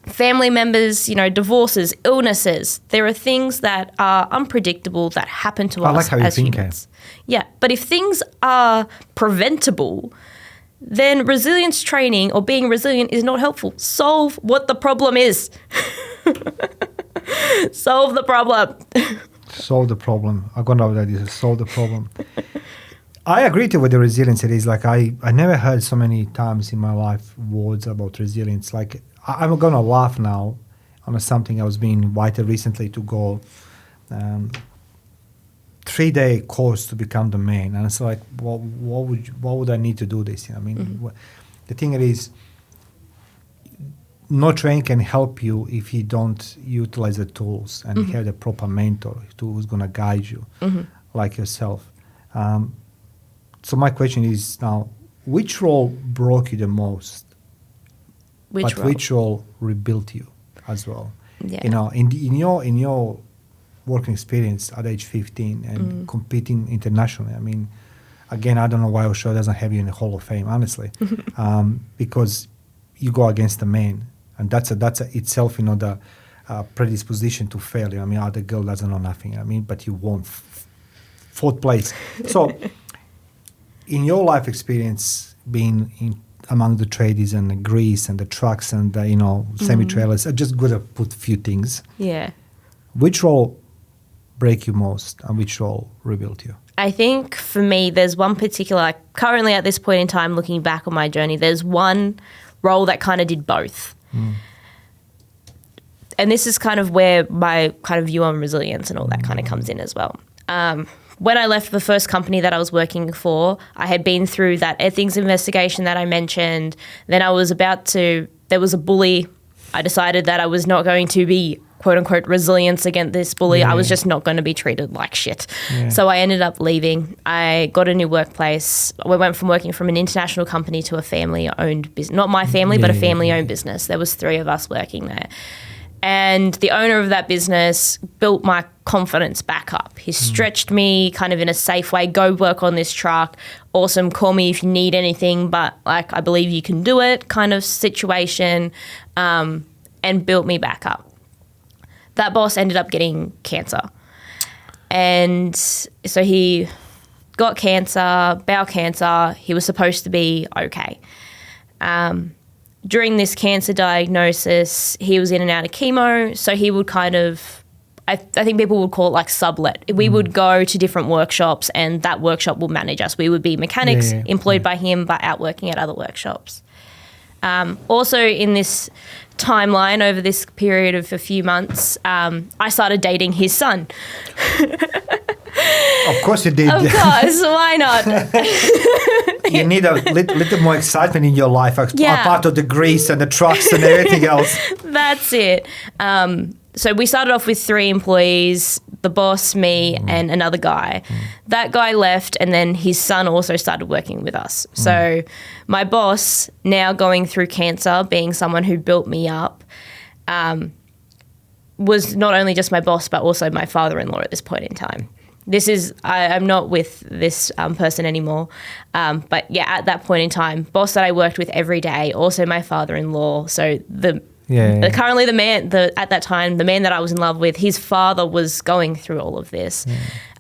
family members, divorces, illnesses. There are things that are unpredictable that happen to us as humans. Yeah, but if things are preventable, then resilience training or being resilient is not helpful. Solve what the problem is. Solve the problem. Solve the problem. I got that is solve the problem. I agree with the resilience. It is like I never heard so many times in my life words about resilience. Like I'm gonna laugh now on something I was being invited recently to go 3-day course to become the man, and it's like, what would I need to do this? I mean, the thing is, no training can help you if you don't utilize the tools and have the proper mentor who's going to guide you, like yourself. So my question is now, which role broke you the most? Which role rebuilt you as well? Yeah. In your working experience at age 15 and competing internationally. I mean, again, I don't know why Australia doesn't have you in the Hall of Fame, honestly, because you go against a man. And that's itself, the predisposition to failure. I mean, the girl doesn't know nothing. I mean, but you won fourth place. So, in your life experience, being among the tradies and the grease and the trucks and the, semi-trailers, I just got to put a few things. Yeah. Which role break you most, and which role rebuilt you? I think for me, there's one particular. Currently, at this point in time, looking back on my journey, there's one role that kind of did both. And this is kind of where my kind of view on resilience and all that kind of comes in as well. When I left the first company that I was working for, I had been through that ethics investigation that I mentioned. Then there was a bully. I decided that I was not going to be, quote unquote, resilient against this bully. I was just not going to be treated like shit. Yeah. So I ended up leaving. I got a new workplace. We went from working from an international company to a family-owned business. Not my family, but a family-owned business. There was 3 of us working there. And the owner of that business built my confidence back up. He stretched me kind of in a safe way. Go work on this truck. Awesome. Call me if you need anything, but like, I believe you can do it kind of situation, and built me back up. That boss ended up getting cancer. And so he got cancer, bowel cancer. He was supposed to be okay. During this cancer diagnosis, he was in and out of chemo. So he would kind of, I think people would call it like sublet. We would go to different workshops and that workshop will manage us. We would be mechanics employed by him, but out working at other workshops. Also in this timeline over this period of a few months, I started dating his son. Of course you did. Of course, why not? You need a little more excitement in your life, apart of the grease and the trucks and everything else. That's it. So we started off with 3 employees, the boss, me, and another guy. That guy left, and then his son also started working with us. So my boss, now going through cancer, being someone who built me up, was not only just my boss, but also my father-in-law at this point in time. I'm not with this person anymore. But yeah, at that point in time, boss that I worked with every day, also my father-in-law. So currently at that time, the man that I was in love with, his father was going through all of this.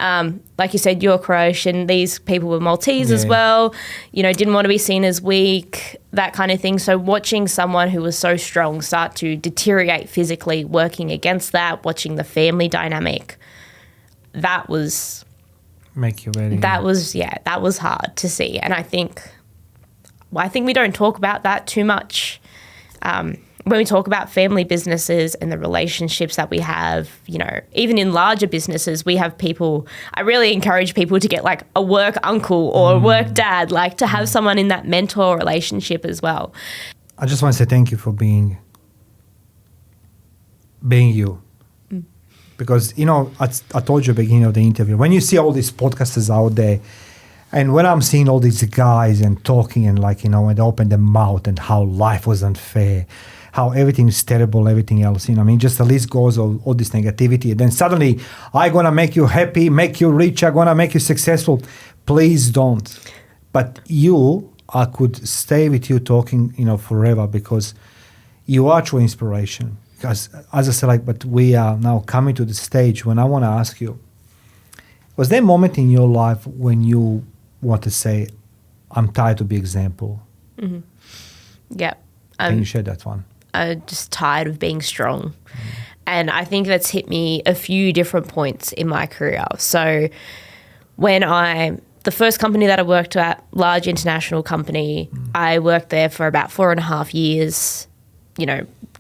Like you said, you're Croatian. These people were Maltese as well. Didn't want to be seen as weak, that kind of thing. So watching someone who was so strong start to deteriorate physically, working against that, watching the family dynamic, that was that was hard to see. And I think we don't talk about that too much. When we talk about family businesses and the relationships that we have, even in larger businesses, we have people, I really encourage people to get like a work uncle or a work dad, like to have someone in that mentor relationship as well. I just want to say thank you for being you. Because, I told you at the beginning of the interview, when you see all these podcasters out there, And when I'm seeing all these guys and talking and like, when they open their mouth and how life was unfair, how everything is terrible, everything else, just the list goes of all this negativity. And then suddenly, I'm going to make you happy, make you rich, I'm going to make you successful. Please don't. But I could stay with you talking, forever because you are true inspiration. Because as I said, but we are now coming to the stage when I want to ask you, was there a moment in your life when you want to say, I'm tired to be example? Mm-hmm. Yeah. Can you share that one? I'm just tired of being strong. And I think that's hit me a few different points in my career. So the first company that I worked at, large international company, I worked there for about 4.5 years,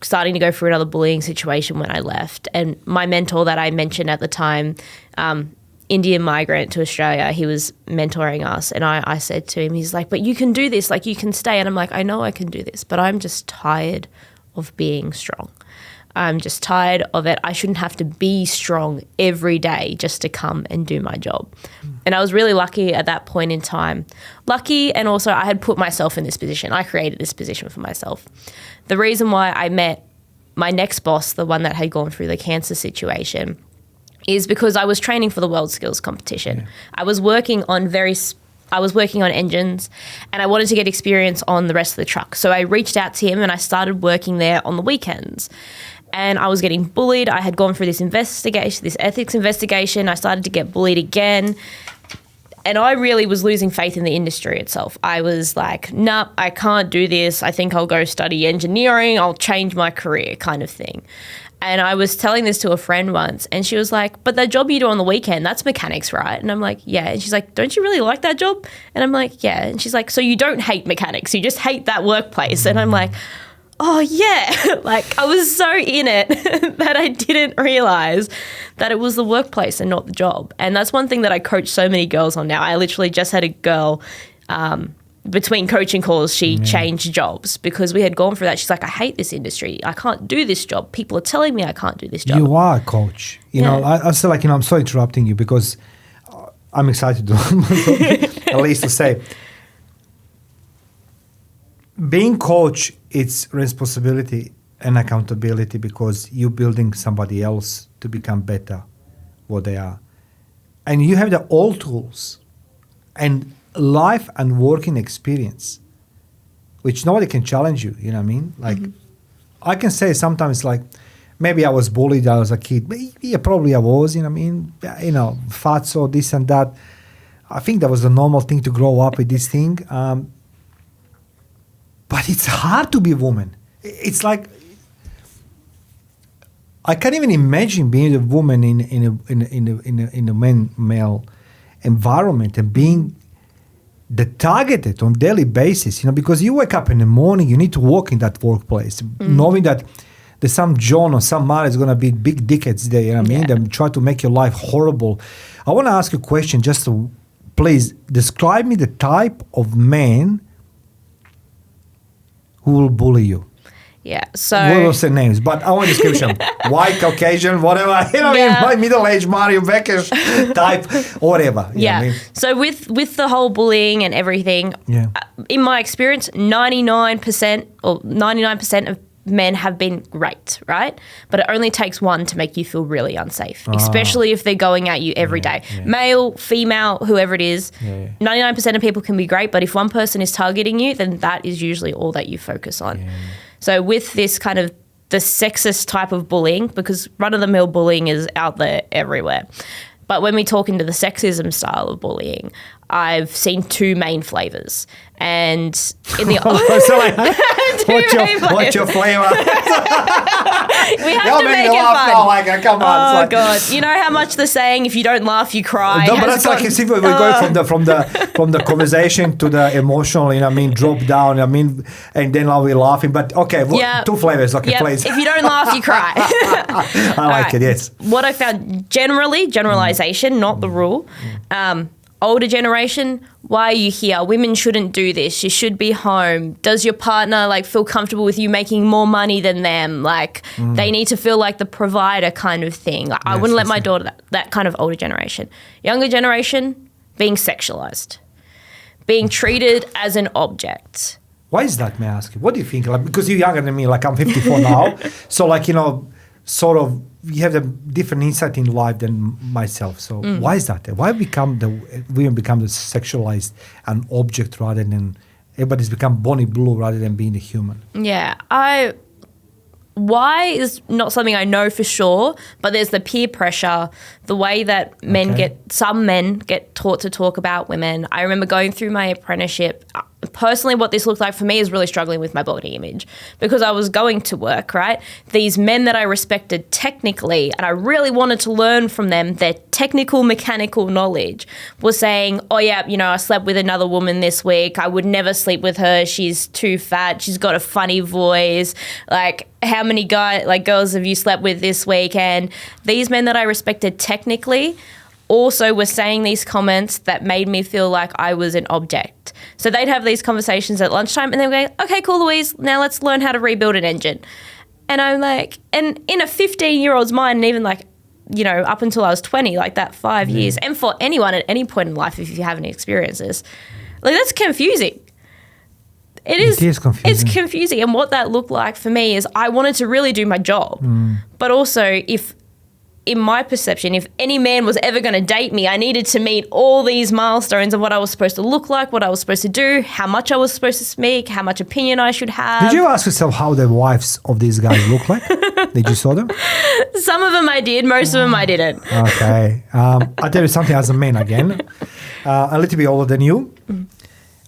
starting to go through another bullying situation when I left. And my mentor that I mentioned at the time, Indian migrant to Australia, he was mentoring us. And I said to him, he's like, but you can do this, like you can stay. And I'm like, I know I can do this, but I'm just tired of being strong. I'm just tired of it. I shouldn't have to be strong every day just to come and do my job. And I was really lucky at that point in time. Lucky, and also I had put myself in this position. I created this position for myself. The reason why I met my next boss, the one that had gone through the cancer situation, is because I was training for the WorldSkills competition. Yeah. I was working on engines and I wanted to get experience on the rest of the truck. So I reached out to him and I started working there on the weekends. And I was getting bullied. I had gone through this investigation, this ethics investigation. I started to get bullied again. And I really was losing faith in the industry itself. I was like, nah, I can't do this. I think I'll go study engineering. I'll change my career kind of thing. And I was telling this to a friend once and she was like, but that job you do on the weekend, that's mechanics, right? And I'm like, yeah. And she's like, don't you really like that job? And I'm like, yeah. And she's like, so you don't hate mechanics, you just hate that workplace. And I'm like, oh yeah. Like I was so in it that I didn't realize that it was the workplace and not the job. And that's one thing that I coach so many girls on now. I literally just had a girl, between coaching calls, she changed jobs because we had gone through that. She's like, I hate this industry. I can't do this job. People are telling me I can't do this job. You are a coach. You know, I feel like, I'm sorry interrupting you because I'm excited to at least to say, being coach, it's responsibility and accountability because you're building somebody else to become better what they are. And you have the all tools and life and working experience, which nobody can challenge you, you know what I mean? Like, I can say sometimes like, maybe I was bullied when I was a kid. Yeah, probably I was, you know what I mean? Fatso, this and that. I think that was the normal thing to grow up with this thing. But it's hard to be a woman. It's like, I can't even imagine being a woman in a male environment and being targeted on daily basis, because you wake up in the morning, you need to work in that workplace, knowing that there's some John or some Mara is going to be big dickheads there, you know what I mean? They try to make your life horrible. I want to ask you a question, just to please describe me the type of man who will bully you. Yeah, so... We will say names, but I want description. White, Caucasian, whatever, middle-aged Mario Bekes type, or whatever. Yeah, I mean? So with the whole bullying and everything, in my experience, 99% of men have been great, right? But it only takes one to make you feel really unsafe, especially if they're going at you every day. Male, female, whoever it is, 99% of people can be great, but if one person is targeting you, then that is usually all that you focus on. So with this kind of the sexist type of bullying, because run-of-the-mill bullying is out there everywhere. But when we talk into the sexism style of bullying, I've seen two main flavors. And in the what's your flavor? We have to make it fun. Come on. Oh God! You know how much the saying, "If you don't laugh, you cry." No, but that's like if we're going from the conversation to the emotional. Drop down. and then now we're laughing. But okay, two flavors. Okay, please. If you don't laugh, you cry. I like it. Yes. What I found generalization, not the rule. Older generation, why are you here? Women shouldn't do this. You should be home. Does your partner feel comfortable with you making more money than them? They need to feel like the provider kind of thing. I wouldn't let my daughter that kind of older generation. Younger generation, being sexualized. being treated as an object. Why is that, may I ask you? What do you think? Like, because you're younger than me, like I'm 54 now. So like, you know, sort of you have a different insight in life than myself. So why is that? Why women become the sexualized an object rather than everybody's become Bonnie Blue rather than being a human? Yeah, why is not something I know for sure, but there's the peer pressure, the way that some men get taught to talk about women. I remember going through my apprenticeship. Personally, what this looked like for me is really struggling with my body image because I was going to work, right? These men that I respected technically, and I really wanted to learn from them, their technical, mechanical knowledge, was saying, oh yeah, you know, I slept with another woman this week. I would never sleep with her. She's too fat. She's got a funny voice. Like, how many girls have you slept with this week? And these men that I respected technically also were saying these comments that made me feel like I was an object. So they'd have these conversations at lunchtime and they were going, okay, cool, Louise, now let's learn how to rebuild an engine. And I'm like, and in a 15-year-old's mind, and even like, you know, up until I was 20, like that 5 years, and for anyone at any point in life, if you haven't experienced this, like that's confusing. It is confusing. It's confusing. And what that looked like for me is I wanted to really do my job. But also in my perception, if any man was ever going to date me, I needed to meet all these milestones of what I was supposed to look like, what I was supposed to do, how much I was supposed to speak, how much opinion I should have. Did you ask yourself how the wives of these guys look like? Did you saw them? Some of them I did, most of them I didn't. Okay. I'll tell you something as a man again. A little bit older than you.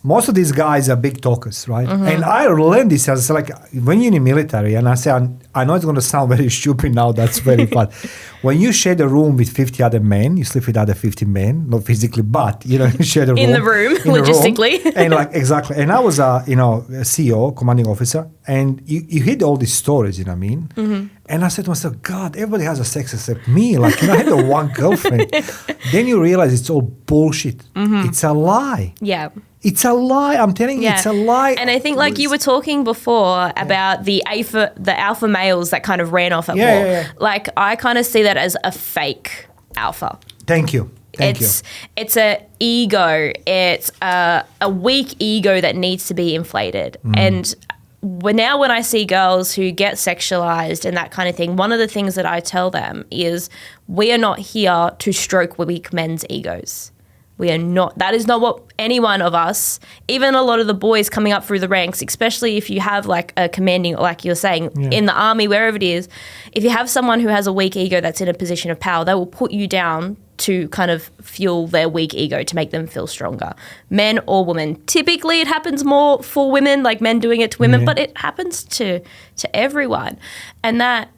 Most of these guys are big talkers, right? And I learned this as like when you're in the military, and I say, I know it's going to sound very stupid now, that's very fun. When you share the room with 50 other men, you sleep with other 50 men, not physically, but, you know, you share the room. In the room, logistically. And like, exactly. And I was, a CEO, commanding officer, and you hear all these stories, you know what I mean? And I said to myself, God, everybody has a sex except me. Like, you know, I had the one girlfriend. Then you realize it's all bullshit. It's a lie. Yeah. It's a lie. I'm telling you, it's a lie. And I think, like you were talking before about the alpha males that kind of ran off at war. Yeah. Like, I kind of see that as a fake alpha. Thank you. It's a ego. It's a weak ego that needs to be inflated. And when I see girls who get sexualized and that kind of thing, one of the things that I tell them is we are not here to stroke weak men's egos. We are not. That is not what any one of us, even a lot of the boys coming up through the ranks, especially if you have like a commanding, like you're saying, in the army, wherever it is, if you have someone who has a weak ego that's in a position of power, they will put you down to kind of fuel their weak ego to make them feel stronger. Men or women. Typically it happens more for women, like men doing it to women, but it happens to everyone. And that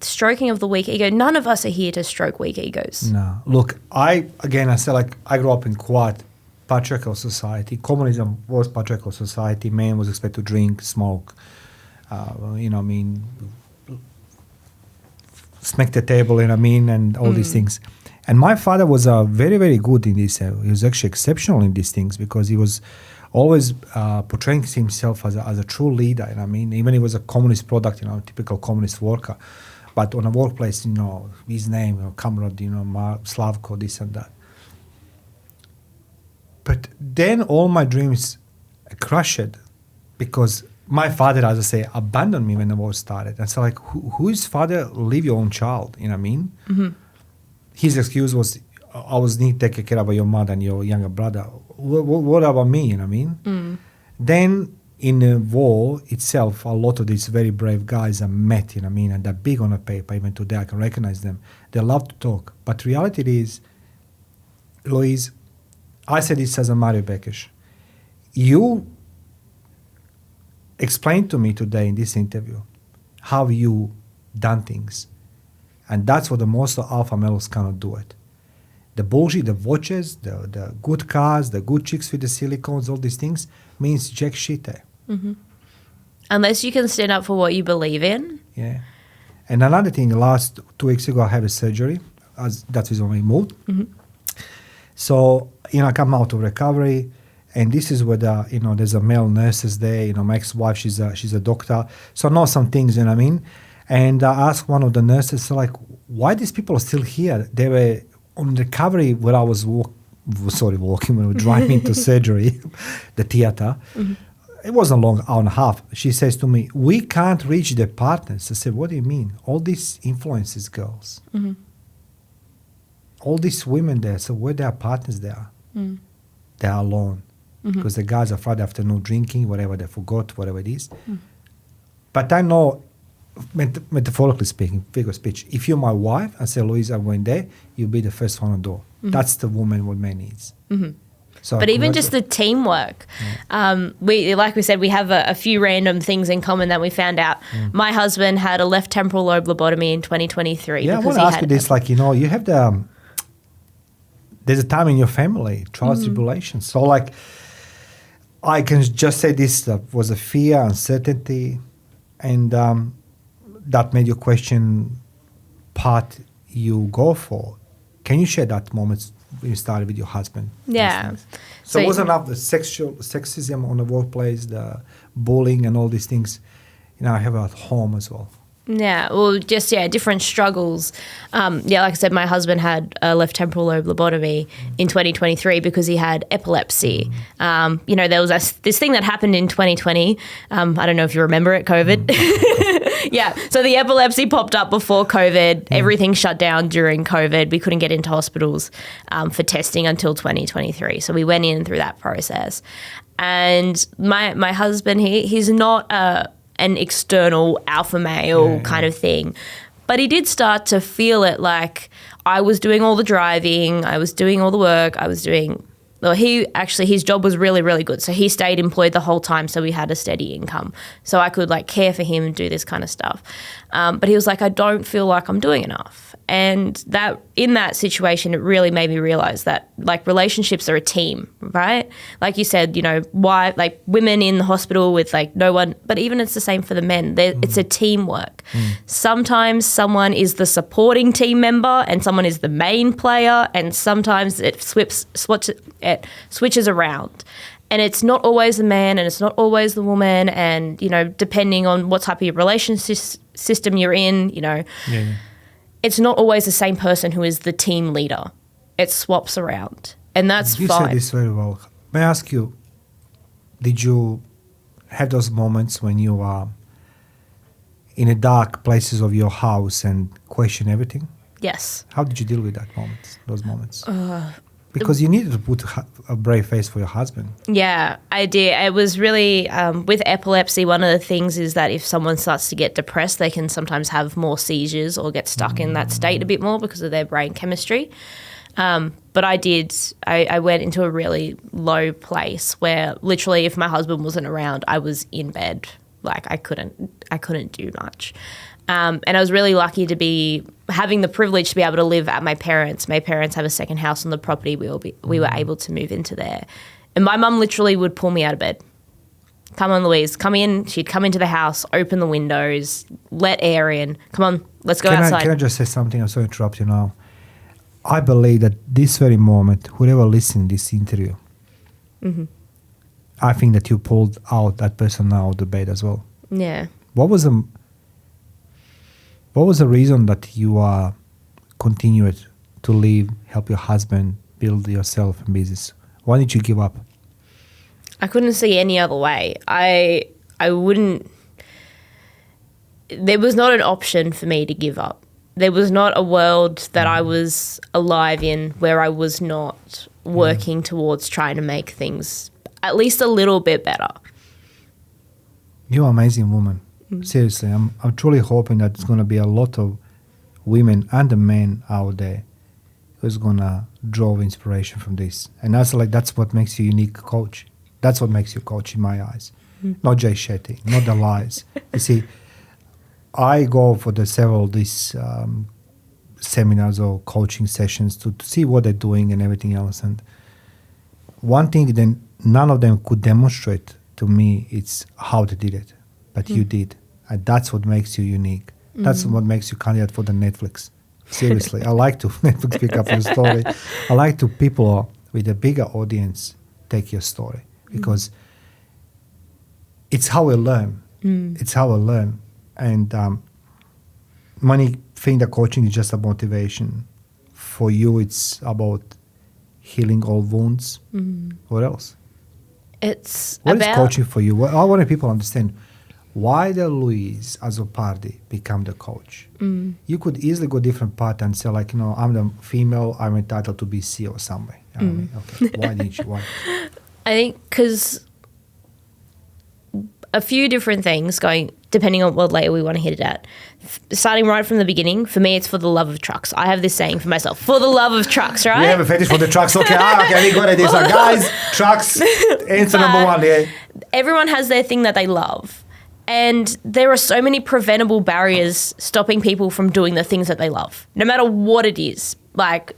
stroking of the weak ego, none of us are here to stroke weak egos. No. Look, I said, like, I grew up in quite patriarchal society. Communism was patriarchal society. Man was expected to drink, smoke, smack the table, and all these things. And my father was very, very good in this. He was actually exceptional in these things because he was always portraying himself as a true leader. Even he was a communist product, typical communist worker. But on a workplace, his name, comrade, Slavko, this and that. But then all my dreams crushed because my father, as I say, abandoned me when the war started. And so, like, whose father leave your own child? You know what I mean? Mm-hmm. His excuse was, I was need to take care of your mother and your younger brother. What about me? You know what I mean? Mm. Then in the war itself, a lot of these very brave guys are met, you know what I mean? And they're big on the paper. Even today, I can recognize them. They love to talk. But reality is, Louise, I said this as a Mario Bekes. You explained to me today in this interview how you done things. And that's what the most alpha males cannot do it. The bullshit, the watches, the good cars, the good chicks with the silicones, all these things means jack shit there. Mm-hmm. Unless you can stand up for what you believe in. Yeah. And another thing, last 2 weeks ago, I had a surgery. That was when we moved. Mm-hmm. So, I come out of recovery, and this is where there's a male nurses there. My ex-wife, she's a doctor. So I know some things, you know what I mean? And I asked one of the nurses, why these people are still here? They were on recovery where I was walking, when we were driving to surgery, the theater. It wasn't a long hour and a half. She says to me, we can't reach their partners. I said, what do you mean? All these influences girls. All these women there, so where their partners they are? They are alone. Because the guys are Friday afternoon drinking, whatever they forgot, whatever it is. But I know, metaphorically speaking, figure of speech, if you're my wife, I say, Louise, I'm going there, you'll be the first one on the door. That's the woman what man needs. So but even just the teamwork, we like we said, we have a few random things in common that we found out. My husband had a left temporal lobe lobotomy in 2023. Yeah, I want to ask you this, like, you have there's a time in your family, trials, tribulations. So, like, I can just say this was a fear, uncertainty, and that made your question part you go for. Can you share that moment when you started with your husband? Yeah. So it wasn't enough the sexism on the workplace, the bullying and all these things, I have at home as well. Yeah, well, just, different struggles. Like I said, my husband had a left temporal lobe lobotomy in 2023 because he had epilepsy. There was this thing that happened in 2020. I don't know if you remember it, COVID. Yeah, so the epilepsy popped up before COVID. Everything shut down during COVID. We couldn't get into hospitals for testing until 2023. So we went in through that process. And my husband, he's not an external alpha male kind of thing. But he did start to feel it, like I was doing all the driving, I was doing all the work, his job was really, really good. So he stayed employed the whole time, so we had a steady income. So I could care for him and do this kind of stuff. But he was like, I don't feel like I'm doing enough. And that in that situation, it really made me realize that relationships are a team, right? Like you said, why women in the hospital with no one, but even it's the same for the men. It's a teamwork. Sometimes someone is the supporting team member and someone is the main player, and sometimes it switches around. And it's not always the man and it's not always the woman, and depending on what type of relationship system you're in, it's not always the same person who is the team leader. It swaps around, and that's fine. You said this very well. May I ask you, did you have those moments when you are in the dark places of your house and question everything? Yes. How did you deal with those moments? Because you needed to put a brave face for your husband. Yeah, I did. It was really, with epilepsy, one of the things is that if someone starts to get depressed, they can sometimes have more seizures or get stuck in that state a bit more because of their brain chemistry. But I went into a really low place where literally if my husband wasn't around, I was in bed. I couldn't do much. And I was really lucky to be having the privilege to be able to live at my parents'. My parents have a second house on the property. We were able to move into there. And my mum literally would pull me out of bed. Come on, Louise, come in. She'd come into the house, open the windows, let air in. Come on, let's go outside. Can I just say something? I'm sorry to interrupt you now. I believe that this very moment, whoever listened to this interview, I think that you pulled out that person out of the bed as well. Yeah. What was the reason that you continued to live, help your husband, build yourself and business? Why did you give up? I couldn't see any other way. I wouldn't. There was not an option for me to give up. There was not a world that I was alive in where I was not working towards trying to make things at least a little bit better. You're an amazing woman. Seriously, I'm truly hoping that there's going to be a lot of women and the men out there who's going to draw inspiration from this. And that's what makes you a unique coach. That's what makes you a coach in my eyes. Not Jay Shetty, not the lies. You see, I go for these seminars or coaching sessions to see what they're doing and everything else. And one thing then none of them could demonstrate to me is how they did it. But you did. And that's what makes you unique. That's what makes you candidate for the Netflix. Seriously, I like to Netflix pick up your story. I like to people with a bigger audience take your story because it's how we learn. It's how we learn. And many think that coaching is just a motivation. For you, it's about healing all wounds. What else? It's What about is coaching for you? I want people to understand why the Louise Azzopardi become the coach. You could easily go different path and say like, I'm the female, I'm entitled to be CEO somewhere. You know what I mean? Okay, why didn't you? Why? I think because a few different things going, depending on what layer we want to hit it at. Starting right from the beginning, for me, it's for the love of trucks. I have this saying for myself, for the love of trucks, right? We have a fetish for the trucks. Okay, we got it. So guys, trucks, answer number one. Yeah. Everyone has their thing that they love. And there are so many preventable barriers stopping people from doing the things that they love, no matter what it is. Like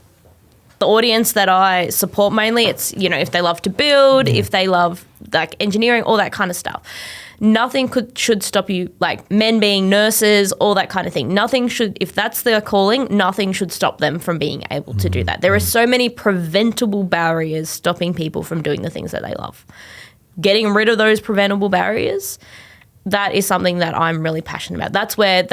the audience that I support mainly, it's, if they love to build, if they love like engineering, all that kind of stuff. Nothing should stop you, like men being nurses, all that kind of thing. Nothing should, if that's their calling, nothing should stop them from being able to do that. There are so many preventable barriers stopping people from doing the things that they love. Getting rid of those preventable barriers, that is something that I'm really passionate about. That's where it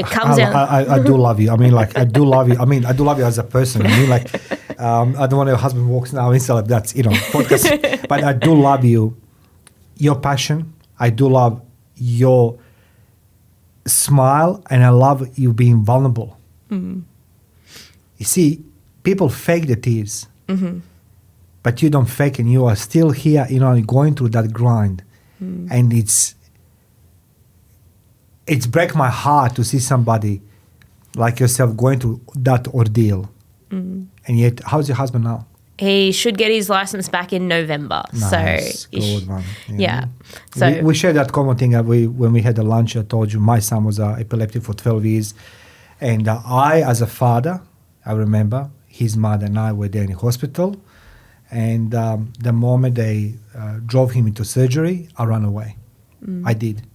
comes down. I do love you. I mean, like, I do love you. I mean, I do love you as a person. I mean, like, I don't want your husband walks now and like that's, podcast. But I do love you, your passion. I do love your smile, and I love you being vulnerable. You see, people fake the tears, but you don't fake, and you are still here, going through that grind. And it's break my heart to see somebody like yourself going through that ordeal. And yet, how's your husband now? He should get his license back in November. Nice. So, good one. Yeah. So we shared that common thing. When we had the lunch, I told you my son was epileptic for 12 years. And I, as a father, I remember his mother and I were there in the hospital. And the moment they drove him into surgery, I ran away. I did.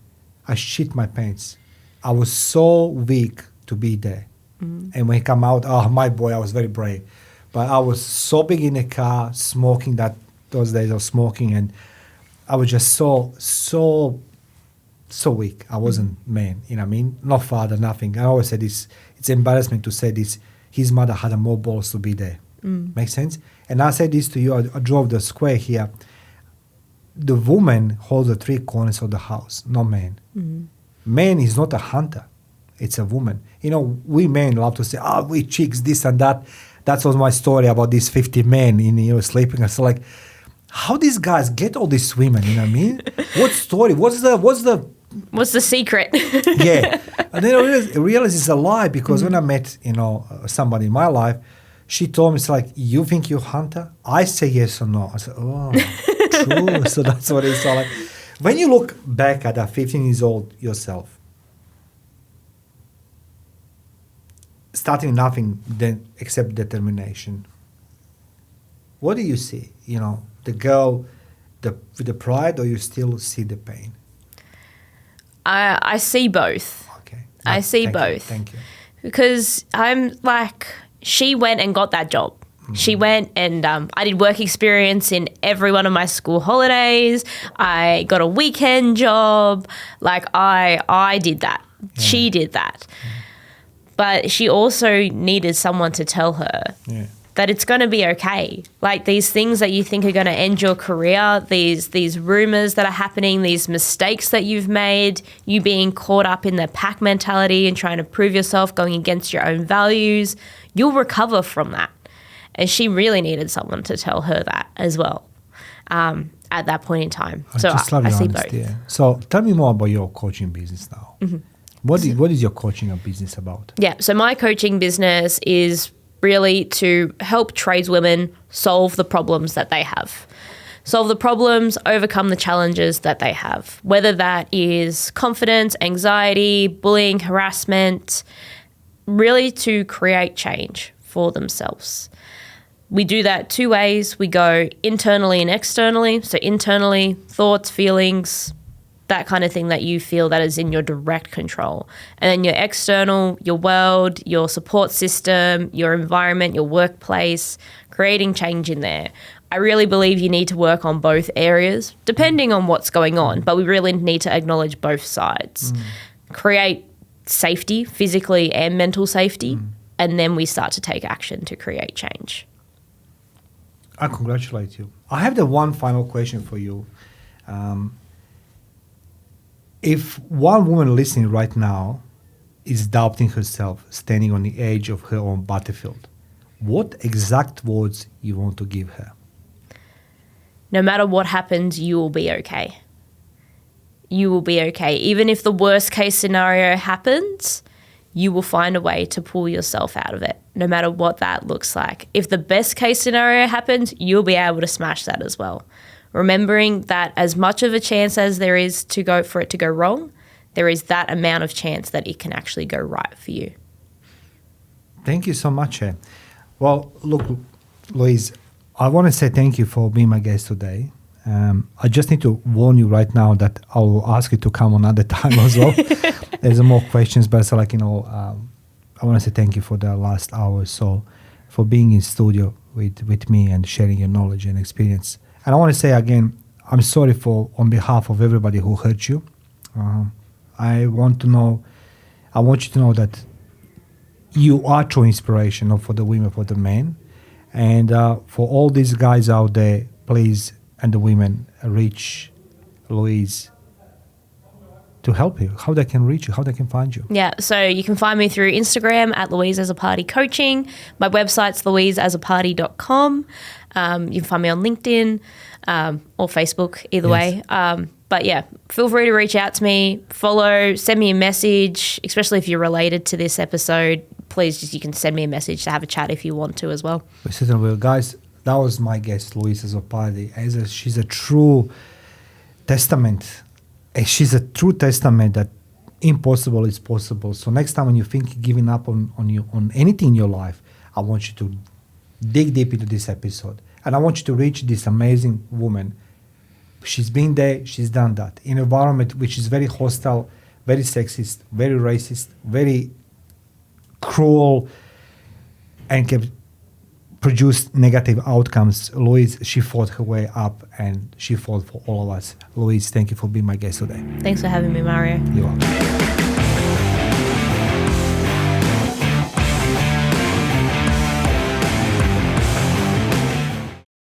I shit my pants. I was so weak to be there. And when he come out, my boy, I was very brave. But I was so big in the car, smoking those days of smoking, and I was just so weak. I wasn't man, you know what I mean? No father, nothing. I always said this, it's embarrassment to say this, his mother had more balls to be there. Makes sense? And I said this to you, I drove the square here. The woman holds the three corners of the house, not man. Man is not a hunter, it's a woman. We men love to say, we chicks, this and that. That was my story about these 50 men sleeping. I was like, how these guys get all these women? You know what I mean? What story? What's the secret? Yeah. And then I realized it's a lie because when I met, somebody in my life, she told me, it's like, you think you're a hunter? I say yes or no. I said, true. So that's what it's all like. When you look back at that 15 years old yourself, starting nothing then except determination. What do you see? The girl with the pride, or you still see the pain? I see both. Okay. I see both. Thank you. Because I'm like, she went and got that job. She went and I did work experience in every one of my school holidays. I got a weekend job. Like I did that. Yeah. She did that. But she also needed someone to tell her that it's going to be okay. Like these things that you think are going to end your career, these rumors that are happening, these mistakes that you've made, you being caught up in the pack mentality and trying to prove yourself, going against your own values, you'll recover from that. And she really needed someone to tell her that as well at that point in time. So I see both. Yeah. So tell me more about your coaching business now. What is your coaching business about? Yeah, so my coaching business is really to help tradeswomen solve the problems that they have. Solve the problems, overcome the challenges that they have, whether that is confidence, anxiety, bullying, harassment, really to create change for themselves. We do that two ways. We go internally and externally. So internally, thoughts, feelings, that kind of thing that you feel that is in your direct control. And then your external, your world, your support system, your environment, your workplace, creating change in there. I really believe you need to work on both areas, depending on what's going on, but we really need to acknowledge both sides. Create safety, physically and mental safety, and then we start to take action to create change. I congratulate you. I have the one final question for you. If one woman listening right now is doubting herself, standing on the edge of her own battlefield, what exact words you want to give her? No matter what happens, you will be okay. You will be okay. Even if the worst case scenario happens, you will find a way to pull yourself out of it, no matter what that looks like. If the best case scenario happens, you'll be able to smash that as well. Remembering that as much of a chance as there is for it to go wrong, there is that amount of chance that it can actually go right for you. Thank you so much. Well, look, Louise, I want to say thank you for being my guest today. I just need to warn you right now that I will ask you to come another time as well. There's more questions, but it's like, I want to say thank you for the last hour or so, for being in studio with me and sharing your knowledge and experience. And I want to say again, I'm sorry on behalf of everybody who hurt you. I want you to know that you are true inspiration, not for the women, for the men. And for all these guys out there, please, and the women, reach Louise to help you, how they can reach you, how they can find you. Yeah, so you can find me through Instagram at Louise Azzopardi Coaching. My website's louiseazzopardi.com. You can find me on LinkedIn or Facebook, either way. But yeah, feel free to reach out to me, follow, send me a message, especially if you're related to this episode. Please, you can send me a message to have a chat if you want to as well. We certainly will. Guys, that was my guest, Louise Azzopardi. She's a true testament. She's a true testament that impossible is possible. So next time when you think you're giving up on anything in your life, I want you to dig deep into this episode. And I want you to reach this amazing woman. She's been there, she's done that. In an environment which is very hostile, very sexist, very racist, very cruel, and can produce negative outcomes. Louise, she fought her way up and she fought for all of us. Louise, thank you for being my guest today. Thanks for having me, Mario. You're welcome.